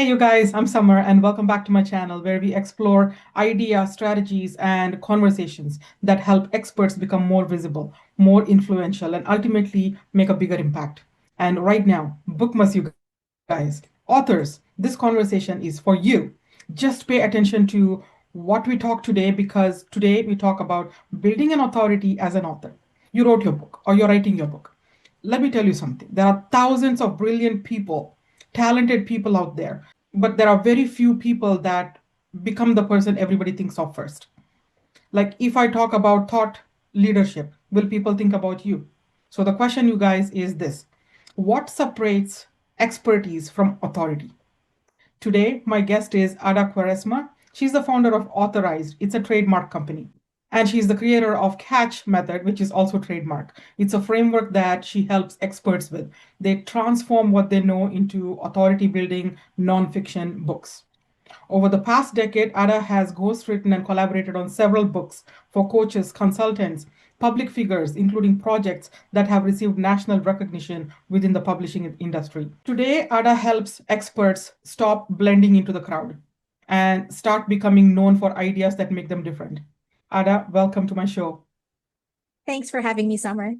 Hey, you guys, I'm Summer, and welcome back to my channel where we explore ideas, strategies, and conversations that help experts become more visible, more influential, and ultimately make a bigger impact. And right now, Bookmas, you guys, authors, this conversation is for you. Just pay attention to what we talk today because today we talk about building an authority as an author. You wrote your book or you're writing your book. Let me tell you something. There are thousands of brilliant people, talented people out there, but there are very few people that become the person everybody thinks of first. Like if I talk about thought leadership, will people think about you? So the question, you guys, is this: what separates expertise from authority? Today, my guest is Ada Cuaresma. She's the founder of Authorized. It's a trademark company. And she's the creator of Catch Method, which is also trademark. It's a framework that she helps experts with. They transform what they know into authority building nonfiction books. Over the past decade, Ada has ghostwritten and collaborated on several books for coaches, consultants, public figures, including projects that have received national recognition within the publishing industry. Today, Ada helps experts stop blending into the crowd and start becoming known for ideas that make them different. Ada, welcome to my show. Thanks for having me, Summer.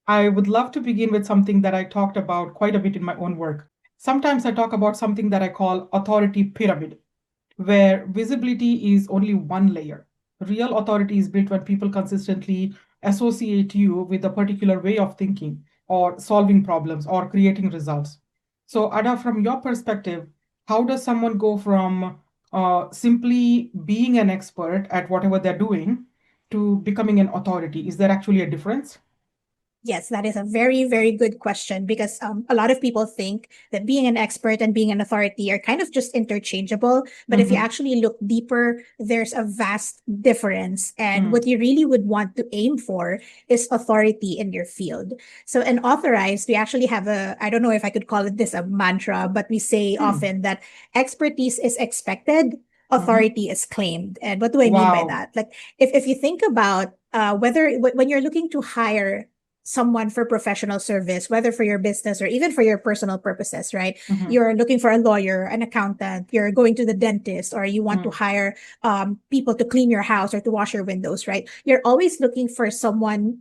I would love to begin with something that I talked about quite a bit in my own work. Sometimes I talk about something that I call authority pyramid, where visibility is only one layer. Real authority is built when people consistently associate you with a particular way of thinking or solving problems or creating results. So, Ada, from your perspective, how does someone go from simply being an expert at whatever they're doing to becoming an authority? Is there actually a difference? Yes, that is a very, very good question because a lot of people think that being an expert and being an authority are kind of just interchangeable. But if you Mm-hmm. actually look deeper, there's a vast difference. And Mm, what you really would want to aim for is authority in your field. So in Authorized, we actually have I don't know if I could call it this a mantra, but we say mm, often that expertise is expected, mhm. authority is claimed. And what do I mean by Wow. that? Like if you think about when you're looking to hire someone for professional service, whether for your business or even for your personal purposes, right? Mhm, You're looking for a lawyer, an accountant, you're going to the dentist, or you want to mm, hire people to clean your house or to wash your windows, right? You're always looking for someone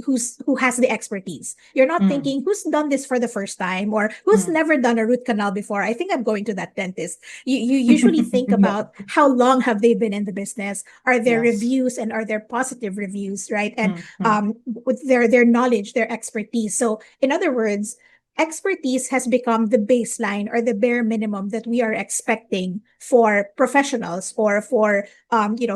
who has the expertise. You're not mm, thinking who's done this for the first time or who's mm. never done a root canal before. I think I'm going to that dentist. You usually think Yeah. about how long have they been in the business? Are there Yes. reviews and are there positive reviews, right? And Mm, mm, with their knowledge, their expertise. So, in other words, expertise has become the baseline or the bare minimum that we are expecting for professionals or for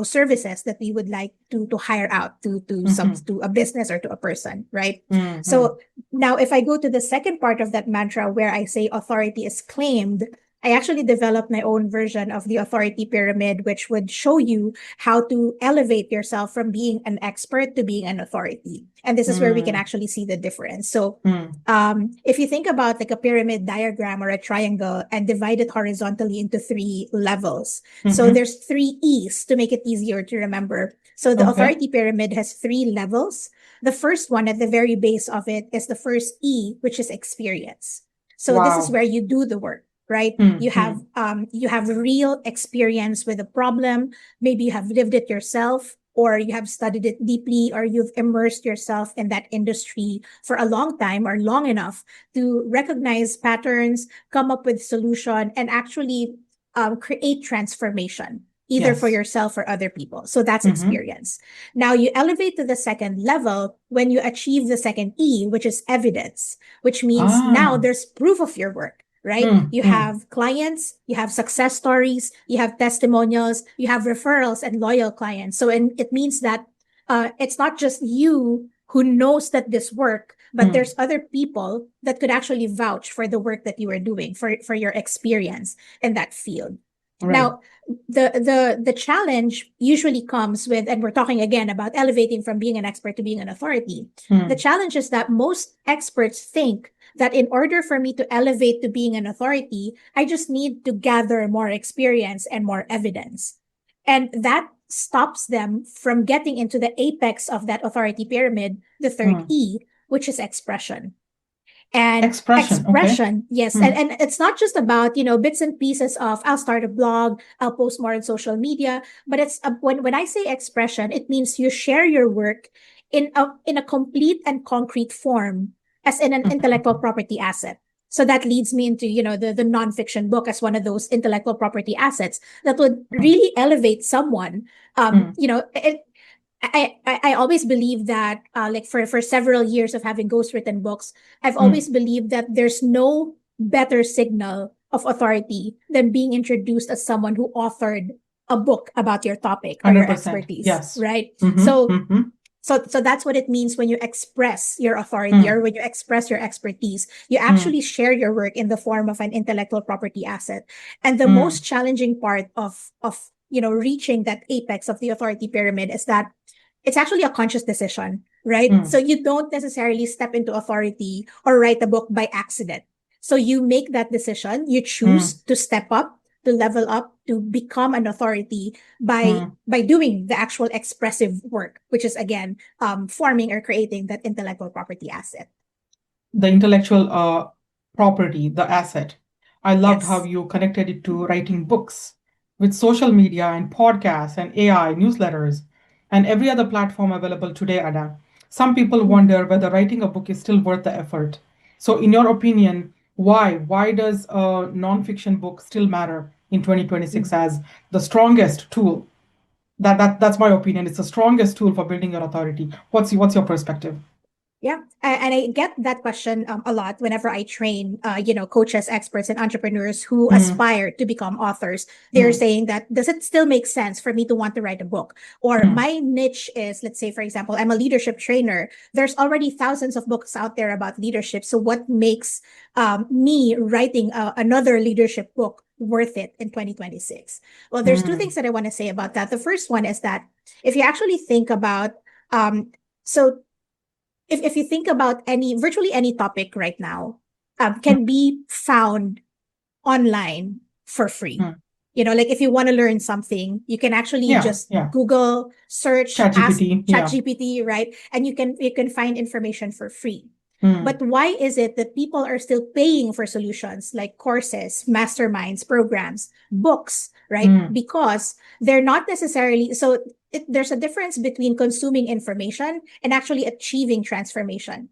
services that we would like to hire out mhm, to a business or to a person, right? mm, So mm, now if I go to the second part of that mantra where I say authority is claimed, I actually developed my own version of the authority pyramid, which would show you how to elevate yourself from being an expert to being an authority. And this is where we can mm, actually see the difference. So, mm, if you think about like a pyramid diagram or a triangle and divide it horizontally into three levels, so mhm. there's three E's to make it easier to remember. So the Okay. authority pyramid has three levels. The first one at the very base of it is the first E, which is experience. So this is Wow. where you do the work, right? Mm, mm, You have real experience with a problem. Maybe you have lived it yourself, or you have studied it deeply, or you've immersed yourself in that industry for a long time or long enough to recognize patterns, come up with solution, and actually create transformation, either for yes. yourself or other people. So that's Mhm. experience. Now you elevate to the second level when you achieve the second E, which is evidence, which means now Ah. there's proof of your work, right? Mm, You mm, have clients, you have success stories, you have testimonials, you have referrals and loyal clients. So it means that it's not just you who knows that this work, but mm. there's other people that could actually vouch for the work that you are doing, for your experience in that field. Right. Now, the challenge usually comes with, and we're talking again about elevating from being an expert to being an authority. The Mm, challenge is that most experts think that in order for me to elevate to being an authority, I just need to gather more experience and more evidence. And that stops them from getting into the apex of that authority pyramid, the third mm, E, which is expression. And Expression. Okay. expression, yes. Hmm. And it's not just about, bits and pieces of I'll start a blog, I'll post more on social media, but it's when I say expression, it means you share your work in a complete and concrete form as in an intellectual property asset. So that leads me into, the nonfiction book as one of those intellectual property assets that would Hmm. really elevate someone. Hmm. I always believe that like for several years of having ghostwritten books, I've Hmm. always believed that there's no better signal of authority than being introduced as someone who authored a book about your topic or your 100%. expertise, Yes. right? Mm-hmm. So Mm-hmm. so that's what it means when you express your authority or Hmm. when you express your expertise. You Hmm. actually share your work in the form of an intellectual property asset. And the Hmm. most challenging part of reaching that apex of the authority pyramid is that it's actually a conscious decision, right? Hmm. So you don't necessarily step into authority or write a book by accident. So you make that decision, you choose Hmm. to step up, to level up, to become an authority by Hmm. by doing the actual expressive work, which is again forming or creating that intellectual property asset. The intellectual property, the asset. I loved how Yes. you connected it to writing books with social media and podcasts and AI, newsletters, and every other platform available today, Ada. Some people Mm. wonder whether writing a book is still worth the effort. So, in your opinion, why? Why does a nonfiction book still matter in 2026 Mm. as the strongest tool? That's my opinion. It's the strongest tool for building your authority. What's your perspective? Yeah, and I get that question a lot whenever I train, coaches, experts, and entrepreneurs who Mm, aspire to become authors. They're mm, saying that does it still make sense for me to want to write a book? Or mm, my niche is, let's say, for example, I'm a leadership trainer. There's already thousands of books out there about leadership. So what makes me writing another leadership book worth it in 2026? Well, there's two things mm, that I want to say about that. The first one is that if you actually think about so if you think about virtually any topic right now, mm, can be found online for free. mm. Like if you want to learn something, you can actually Yeah, just yeah. Google, search, ask ChatGPT, yeah. ChatGPT, right? And you can find information for free. But Mm, why is it that people are still paying for solutions like courses, masterminds, programs, books, right? mm, Because they're not necessarily there's a difference between consuming information and actually achieving transformation.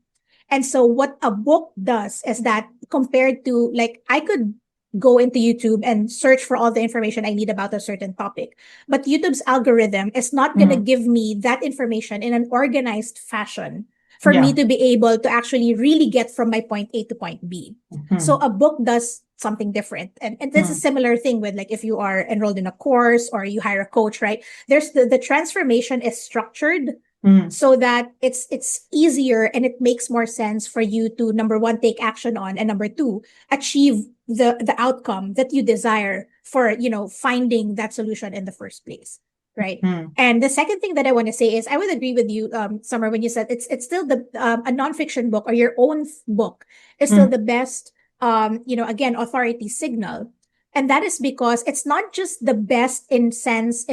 And so what a book does is that compared to like I could go into YouTube and search for all the information I need about a certain topic. But YouTube's algorithm is not going to mm. give me that information in an organized fashion for me Yeah. to be able to actually really get from my point A to point B. So Mm, a book does something different. And this is a mm, similar thing with like if you are enrolled in a course or you hire a coach, right? There's the transformation is structured mm, so that it's easier and it makes more sense for you to number one take action on and number two achieve the outcome that you desire for finding that solution in the first place, right? mm, And the second thing that I want to say is I would agree with you, Summer, when you said it's still the a nonfiction book or your own book is still mm, the best again authority signal. And that is because it's not just the best in a sense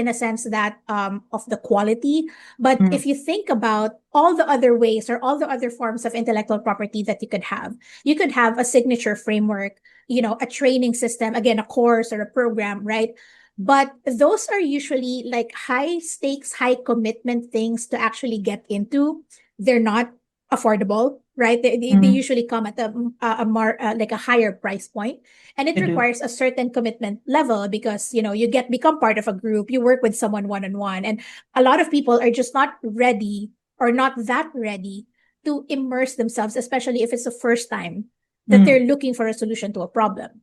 that of the quality, but mm, if you think about all the other ways or all the other forms of intellectual property that you could have a signature framework, a training system, again, a course or a program, right? But those are usually like high stakes, high commitment things to actually get into. They're not affordable, right? They mm. usually come at a more like a higher price point, and it I do. requires a certain commitment level because you become part of a group, you work with someone one on one, and a lot of people are just not ready or not that ready to immerse themselves, especially if it's the first time that Mm, they're looking for a solution to a problem.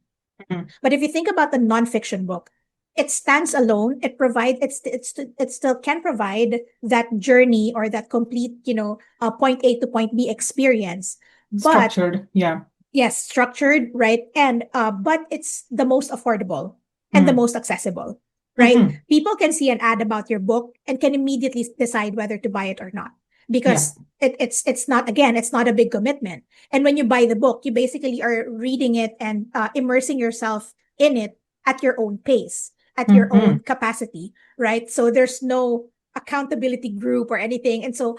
mm, But if you think about the nonfiction book, it stands alone. It provides it still can provide that journey or that complete point A to point B experience. But structured. Yeah. yes, structured, right? And but it's the most affordable and the Mm, most accessible, right? mm-hmm. People can see an ad about your book and can immediately decide whether to buy it or not Yeah. because it's not again it's not a big commitment. And when you buy the book, you basically are reading it and immersing yourself in it at your own pace, at your Mm-hmm. own capacity, right? So there's no accountability group or anything, and so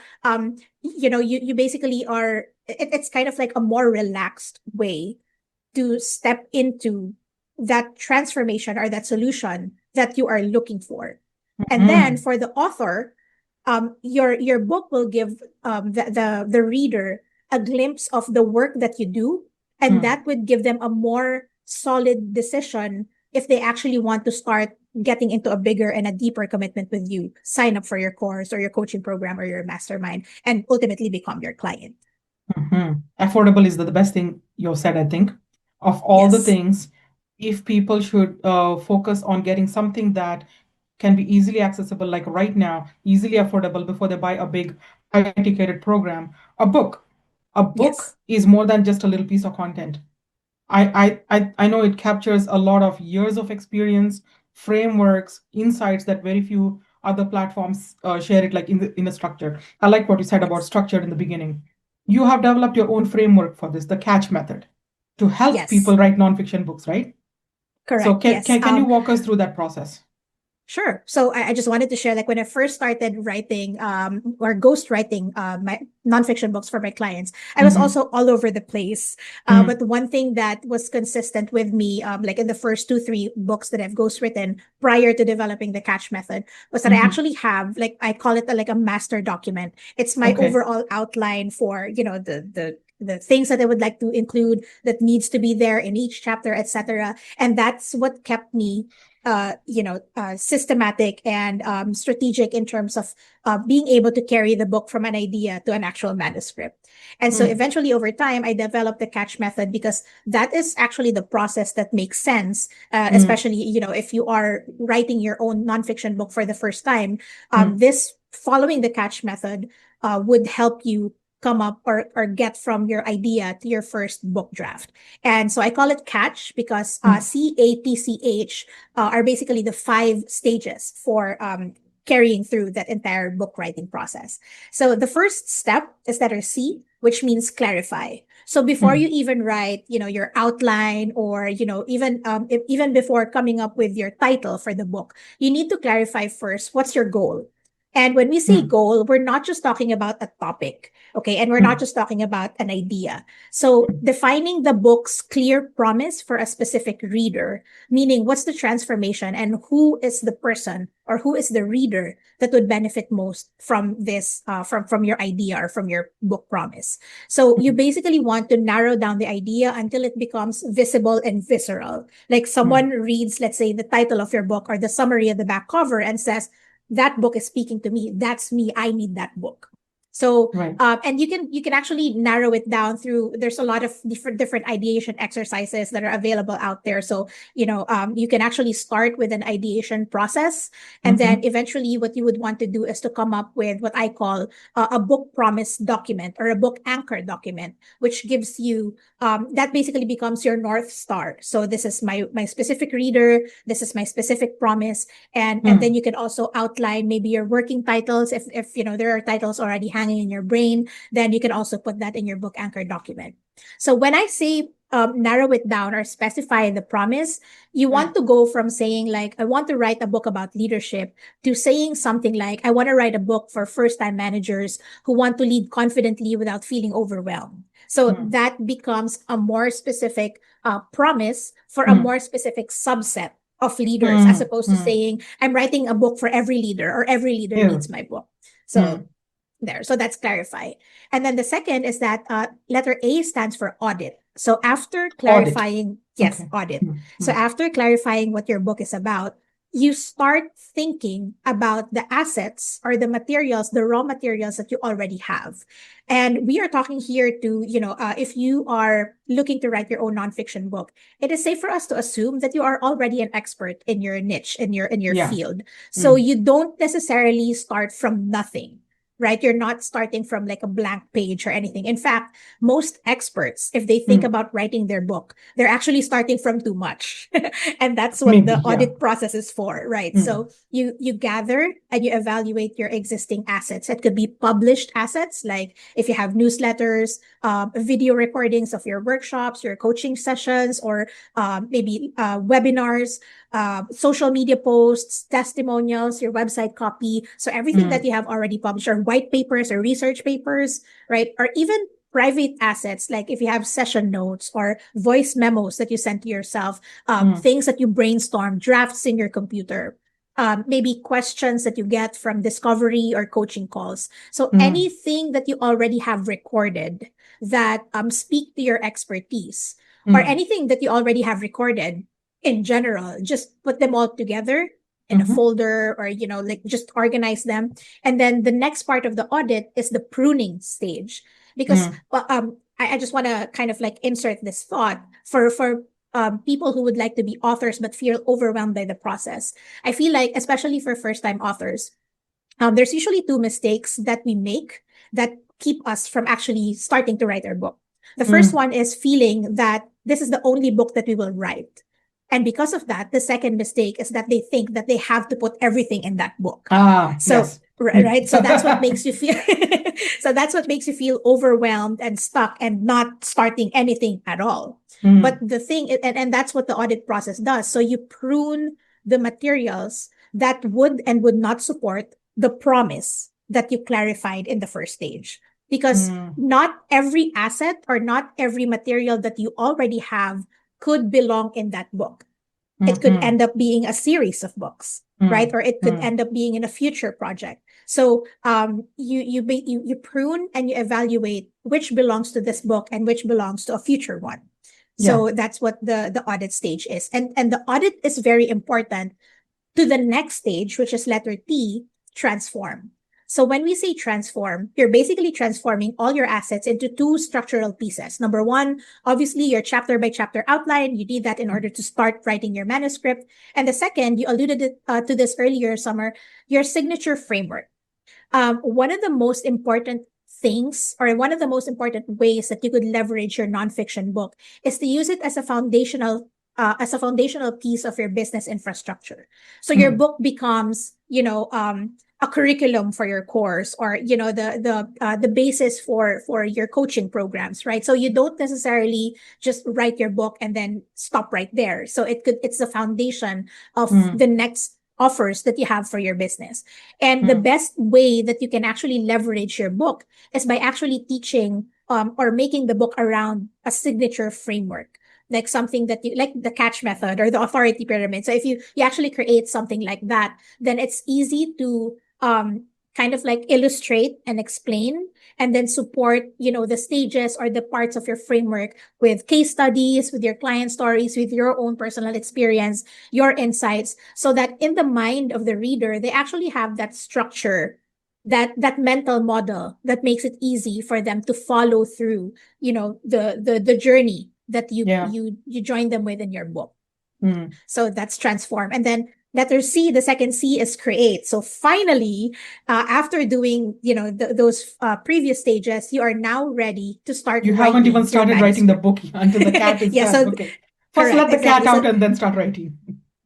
you basically are it's kind of like a more relaxed way to step into that transformation or that solution that you are looking for. And then Mm, for the author, your book will give the reader a glimpse of the work that you do, and mm. that would give them a more solid decision if they actually want to start getting into a bigger and a deeper commitment with you, sign up for your course or your coaching program or your mastermind, and ultimately become your client. Affordable is the best thing you said, I think. Of all the Yes. things, if people should focus on getting something that can be easily accessible, like right now, easily affordable before they buy a big high-ticketed program, a book. A book Yes. is more than just a little piece of content. I know it captures a lot of years of experience, frameworks, insights that very few other platforms share it like in a structure. I like what you said about Yes. structure in the beginning. You have developed your own framework for this, the catch method, to help people Yes. write nonfiction books, right? So Correct. Yes. can you walk us through that process? Sure. So I just wanted to share, like when I first started writing or ghost writing my nonfiction books for my clients, I was Mm-hmm. also all over the place. But Mm, one thing that was consistent with me, like in the first two, three books that I've ghost written prior to developing the catch method, was that I mm-hmm. actually have, like, I call it like a master document. It's my Okay. overall outline for, the things that I would like to include that needs to be there in each chapter, etc. And that's what kept me systematic and strategic in terms of being able to carry the book from an idea to an actual manuscript. And so Mm, eventually over time, I developed the catch method because that is actually the process that makes sense, mm, especially, if you are writing your own nonfiction book for the first time. mm, This following the catch method would help you come up or get from your idea to your first book draft. And so I call it catch because mm, CATCH are basically the five stages for carrying through that entire book writing process. So the first step is letter C, which means clarify. So before you mm, even write, your outline or, even before coming up with your title for the book, you need to clarify first what's your goal. And when we say mm, goal, we're not just talking about a topic, okay? And we're not mm, just talking about an idea. So defining the book's clear promise for a specific reader, meaning what's the transformation and who is the person or who is the reader that would benefit most from this, from your idea or from your book promise. So you mm, basically want to narrow down the idea until it becomes visible and visceral. Like mm, someone reads, let's say, the title of your book or the summary of the back cover and says, that book is speaking to me. That's me. I need that book. So, right. and you can actually narrow it down through. There's a lot of different ideation exercises that are available out there. So, you can actually start with an ideation process, and then Mm-hmm. eventually, what you would want to do is to come up with what I call a book promise document or a book anchor document, which gives you that basically becomes your north star. So this is my specific reader. This is my specific promise, and then Mm, you can also outline maybe your working titles. If there are titles already hanging in your brain, then you can also put that in your book anchor document. So when I say narrow it down or specify the promise, you want mm, to go from saying like, I want to write a book about leadership, to saying something like, I want to write a book for first time managers who want to lead confidently without feeling overwhelmed. So mm, that becomes a more specific promise for a mm, more specific subset of leaders, as mm, opposed to mm. saying, I'm writing a book for every leader or every leader needs Ew. my book. So Mm. there. So that's clarify. And then the second is that letter A stands for audit. So after Audit. clarifying, yes, Okay. audit. Mm, So mm, after clarifying what your book is about, you start thinking about the assets or the materials, the raw materials that you already have. And we are talking here to, if you are looking to write your own nonfiction book, it is safe for us to assume that you are already an expert in your niche, in your yeah. field. So Mm, you don't necessarily start from nothing, right? You're not starting from like a blank page or anything. In fact, most experts, if they think mm. about writing their book, they're actually starting from too much. And that's what Maybe, the yeah. audit process is for, right? Mm, So you gather and you evaluate your existing assets. It could be published assets, like if you have newsletters, video recordings of your workshops, your coaching sessions, or maybe webinars, social media posts, testimonials, your website copy. So everything that mm, you have already published, or white papers or research papers, right? Or even private assets, like if you have session notes or voice memos that you send to yourself, Mm, things that you brainstorm, drafts in your computer, maybe questions that you get from discovery or coaching calls. So mm, anything that you already have recorded that speak to your expertise, or mm, anything that you already have recorded in general, just put them all together in a mhm, folder, or like just organize them. And then the next part of the audit is the pruning stage, because mm, I just want to kind of like insert this thought for people who would like to be authors but feel overwhelmed by the process. I feel like, especially for first time authors, there's usually two mistakes that we make that keep us from actually starting to write our book. The first mm. one is feeling that this is the only book that we will write. And because of that, the second mistake is that they think that they have to put everything in that book. Ah, So, yes. right. So that's what makes you feel, so that's what makes you feel overwhelmed and stuck and not starting anything at all. But Mm, the thing, and that's what the audit process does. So you prune the materials that would and would not support the promise that you clarified in the first stage. Because mm, not every asset or not every material that you already have could belong in that book. It could mhm, end up being a series of books, right? mm, Or it could mm. end up being in a future project. So you prune and you evaluate which belongs to this book and which belongs to a future one. Yeah. So that's what the audit stage is. And the audit is very important to the next stage, which is letter T, transform. So when we say transform, you're basically transforming all your assets into two structural pieces. Number one, obviously your chapter by chapter outline. You need that in order to start writing your manuscript. And the second, you alluded to this earlier, Summer, your signature framework. One of the most important things, or one of the most important ways that you could leverage your nonfiction book, is to use it as a foundational piece of your business infrastructure. So your Mm, book becomes, a curriculum for your course, or the basis for your coaching programs, right? So you don't necessarily just write your book and then stop right there. So it's the foundation of mm, the next offers that you have for your business. And the mm, best way that you can actually leverage your book is by actually teaching, or making the book around a signature framework, like something that you like, the catch method or the authority pyramid. So if you actually create something like that, then it's easy to kind of like illustrate and explain, and then support, the stages or the parts of your framework with case studies, with your client stories, with your own personal experience, your insights, so that in the mind of the reader, they actually have that structure, that mental model that makes it easy for them to follow through, the journey that you yeah. you you join them with in your book. Mm. So that's transform. And then letter C, the second C is create. So finally, after doing, those previous stages, you are now ready to start You haven't even writing your started writing the manuscript. book until the cat is Yeah. done. So Okay. First, correct. let the cat Exactly. out So and then start writing.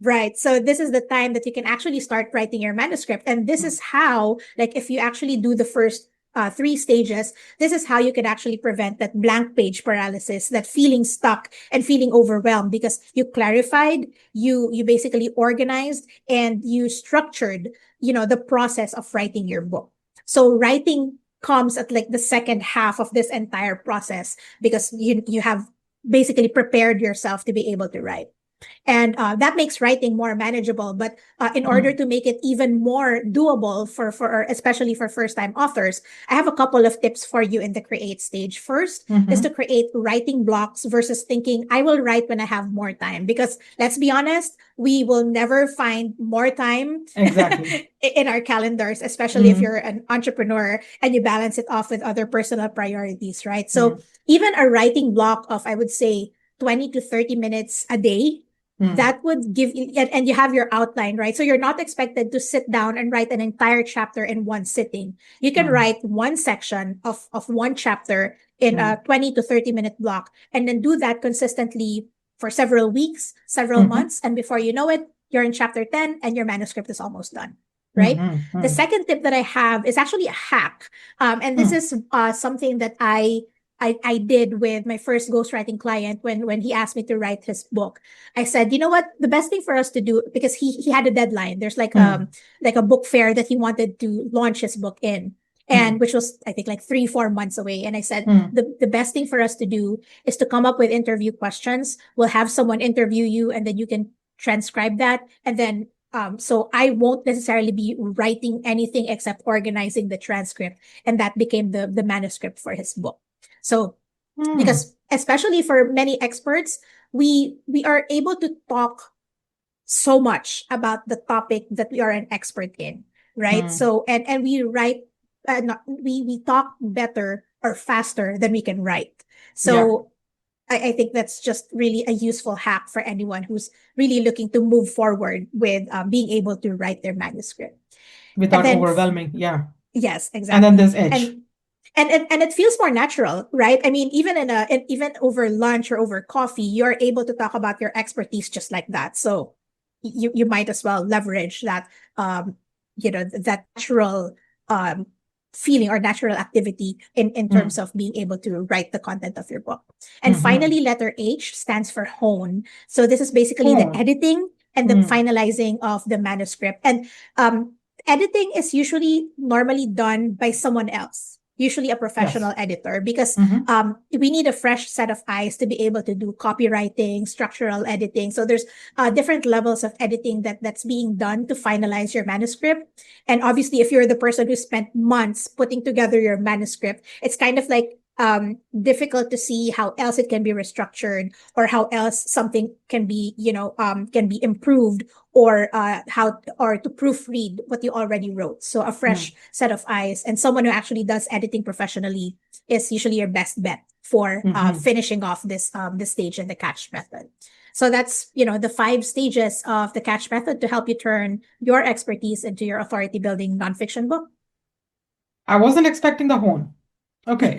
right. So this is the time that you can actually start writing your manuscript. And this Mm, is how, like, if you actually do the first three stages, this is how you could actually prevent that blank page paralysis, that feeling stuck and feeling overwhelmed, because you clarified, you basically organized, and you structured, the process of writing your book. So writing comes at like the second half of this entire process, because you have basically prepared yourself to be able to write. And that makes writing more manageable. But in order mm, to make it even more doable for especially for first time authors, I have a couple of tips for you in the create stage. First is to mhm. create writing blocks versus thinking I will write when I have more time. Because let's be honest, we will never find more time Exactly. in our calendars, especially if Mm, you're an entrepreneur and you balance it off with other personal priorities, right? So mm, even a writing block of, I would say, 20 to 30 minutes a day, mm, that would give you, and you have your outline, right? So you're not expected to sit down and write an entire chapter in one sitting. You can mm, write one section of one chapter in mm, a 20 to 30-minute block, and then do that consistently for several weeks, several mhm, months. And before you know it, you're in chapter 10 and your manuscript is almost done. Right. mhm, The mm, second tip that I have is actually a hack. And this mm, is something that I did with my first ghostwriting client when he asked me to write his book. I said, you know what, the best thing for us to do, because he had a deadline. There's like mm, a book fair that he wanted to launch his book in. and which was, I think, like 3-4 months away. And I said, Mm. the best thing for us to do is to come up with interview questions. We'll have someone interview you, and then you can transcribe that. And then, so I won't necessarily be writing anything except organizing the transcript. And that became the manuscript for his book. So, Mm. because especially for many experts, we are able to talk so much about the topic that we are an expert in, right? Mm. So, and we write, not, we talk better or faster than we can write. Yeah. So I think that's just really a useful hack for anyone who's really looking to move forward with being able to write their manuscript. And Without then, overwhelming. Yeah. yes, And then exactly. there's edge. And it feels more natural, right? I mean, even over lunch or over coffee, you're able to talk about your expertise just like that. So you might as well leverage that, that natural um feeling or natural activity in terms Mm. of being able to write the content of your book. And Mm-hmm. finally, letter H stands for hone. So this is basically the Oh. editing and the Mm. finalizing of the manuscript. And um editing is usually normally done by someone else, usually a Yes. professional editor, because Mm-hmm. we need a fresh set of eyes to be able to do copywriting, structural editing. So there's different levels of editing that's being done to finalize your manuscript. And obviously, if you're the person who spent months putting together your manuscript, it's kind of like difficult to see how else it can be restructured, or how else something can be, can be improved, or how, or to proofread what you already wrote. So a Mm. fresh set of eyes and someone who actually does editing professionally is usually your best bet for Mm-hmm. finishing off this stage in the catch method. So that's, the 5 stages of the catch method to help you turn your expertise into your authority building nonfiction book. I wasn't expecting the horn. Okay.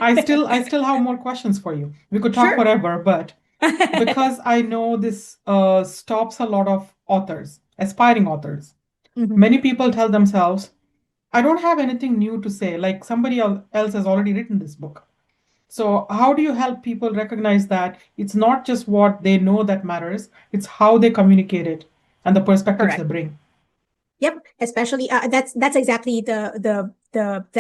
I still have more questions for you. We could talk Sure. forever, but because I know this stops a lot of authors, aspiring authors. Mhm. Many people tell themselves, I don't have anything new to say, like somebody else has already written this book. So, how do you help people recognize that it's not just what they know that matters, it's how they communicate it and the perspectives they Correct. bring? Yep, especially that's exactly the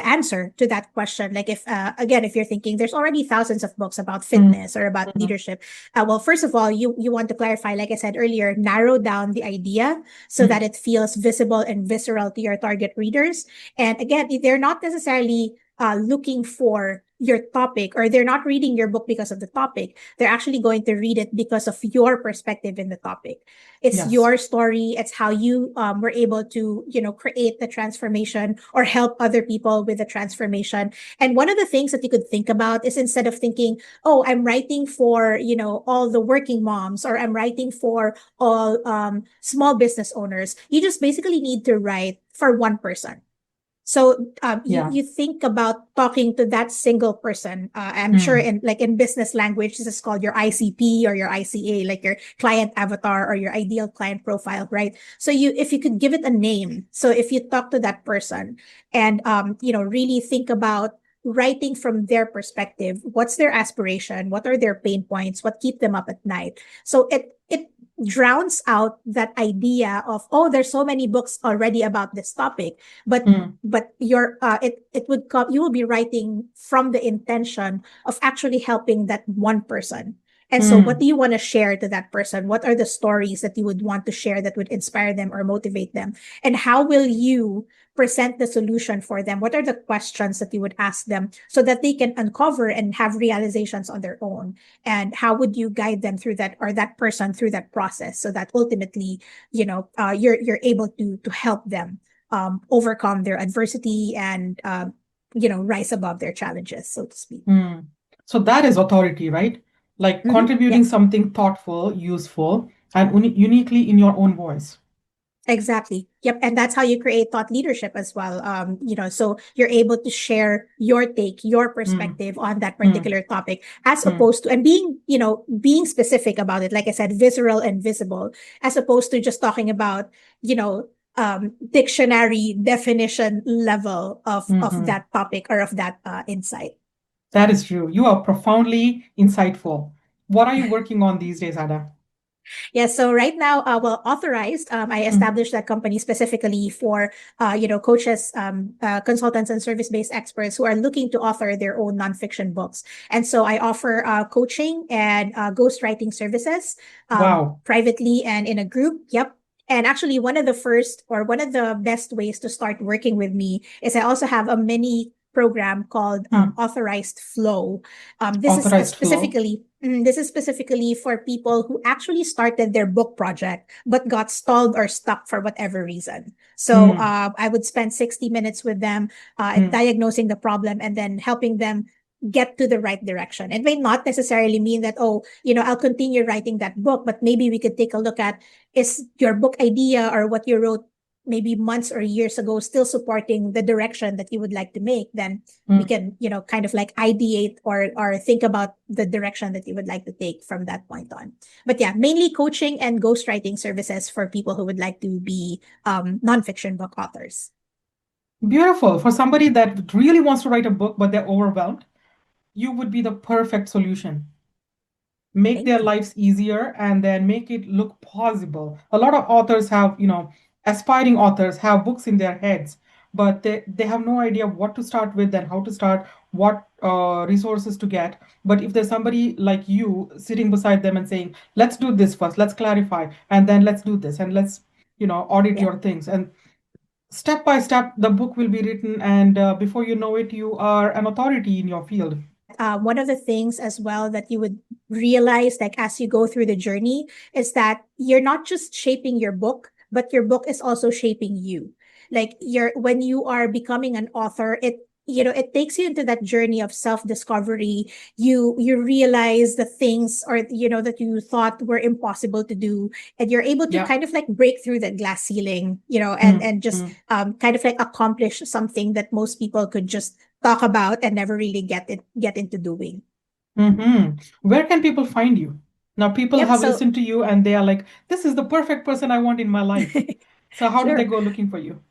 answer to that question. Like, if again, if you're thinking there's already thousands of books about Mm. fitness or about Mhm. leadership, well, first of all, you want to clarify, like I said earlier, narrow down the idea so that Mm. it feels visible and visceral to your target readers. And again, they're not necessarily looking for your topic, or they're not reading your book because of the topic. They're actually going to read it because of your perspective in the topic. It's Yes. your story. It's how you were able to, create the transformation or help other people with the transformation. And one of the things that you could think about is, instead of thinking, oh, I'm writing for, all the working moms, or I'm writing for all small business owners, you just basically need to write for one person. So Yeah. you think about talking to that single person. I'm sure Mm. in business language, this is called your ICP or your ICA, like your client avatar or your ideal client profile, right? So if you could give it a name, so if you talk to that person and really think about writing from their perspective, what's their aspiration, what are their pain points, what keep them up at night. So it drowns out that idea of, oh, there's so many books already about this topic, but Mm. your it would come, you will be writing from the intention of actually helping that one person. And so what Mm. do you want to share to that person? What are the stories that you would want to share that would inspire them or motivate them? And how will you present the solution for them? What are the questions that you would ask them so that they can uncover and have realizations on their own? And how would you guide them through that, or that person through that process, so that ultimately, you're able to help them overcome their adversity and rise above their challenges, so to speak. Mm. So that is authority, right? Like contributing Yes, something thoughtful, useful, and uniquely in your own voice. exactly. Yep, and that's how you create thought leadership as well. So you're able to share your take, your Mm. perspective on that Mm. particular topic, as Mm. opposed to, and being specific about it. Like I said, visceral and visible, as opposed to just talking about, you know, dictionary definition level of Mhm. that topic or of that insight. That is true. You are profoundly insightful. What are you working on these days, Ada? Yeah, so right now, well, Authorized, I Mm. established that company specifically for, coaches, consultants, and service-based experts who are looking to author their own nonfiction books. And so I offer coaching and ghostwriting services, Wow. privately and in a group. Yep. And actually, one of the best ways to start working with me is I also have a mini program called Mm. Authorized Flow. Authorized flow. This is specifically for people who actually started their book project but got stalled or stuck for whatever reason. So Mm. I would spend 60 minutes with them, Mm. diagnosing the problem and then helping them get to the right direction. It may not necessarily mean that, oh, I'll continue writing that book, but maybe we could take a look at, is your book idea or what you wrote maybe months or years ago still supporting the direction that you would like to make? Then we Mm. can, kind of like ideate or think about the direction that you would like to take from that point on. But yeah, mainly coaching and ghostwriting services for people who would like to be nonfiction book authors. Beautiful. For somebody that really wants to write a book, but they're overwhelmed, you would be the perfect solution. Make Thank their you. lives easier and then make it look possible. A lot of authors have, aspiring authors have books in their heads, but they have no idea what to start with and how to start, what resources to get. But if there's somebody like you sitting beside them and saying, let's do this first, let's clarify, and then let's do this, and let's, audit Yeah. your things. And step by step, the book will be written, and before you know it, you are an authority in your field. One of the things as well that you would realize, like as you go through the journey, is that you're not just shaping your book, but your book is also shaping you. Like when you are becoming an author, it takes you into that journey of self-discovery. You realize the things, or that you thought were impossible to do, and you're able to Yeah. kind of like break through the glass ceiling, Mm, and just mm, kind of like accomplish something that most people could just talk about and never really get into doing. Where can people find you? Now, people Yep. have So listened to you and they are like, this is the perfect person I want in my life. So, how do they sure. go looking for you?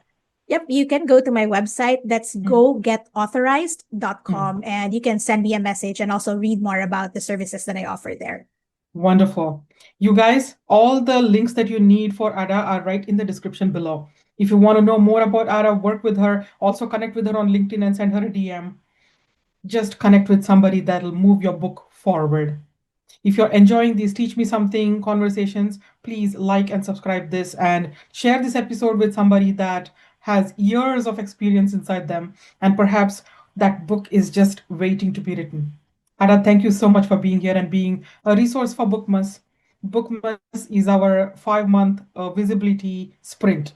Yep. You can go to my website. That's Mm, gogetauthorized.com, mm. and you can send me a message and also read more about the services that I offer there. Wonderful. You guys, all the links that you need for Ada are right in the description below. If you want to know more about Ada, work with her, also connect with her on LinkedIn and send her a DM. Just connect with somebody that'll move your book forward. If you're enjoying these Teach Me Something conversations, please like and subscribe this and share this episode with somebody that has years of experience inside them, and perhaps that book is just waiting to be written. Ada, thank you so much for being here and being a resource for Bookmas. Bookmas is our 5 month visibility sprint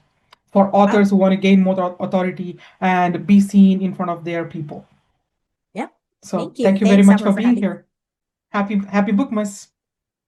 for authors Wow. who want to gain more authority and be seen in front of their people. Yep. So Thank you. thank you very Thanks, much Summer, for for being having me. here. Happy Bookmas.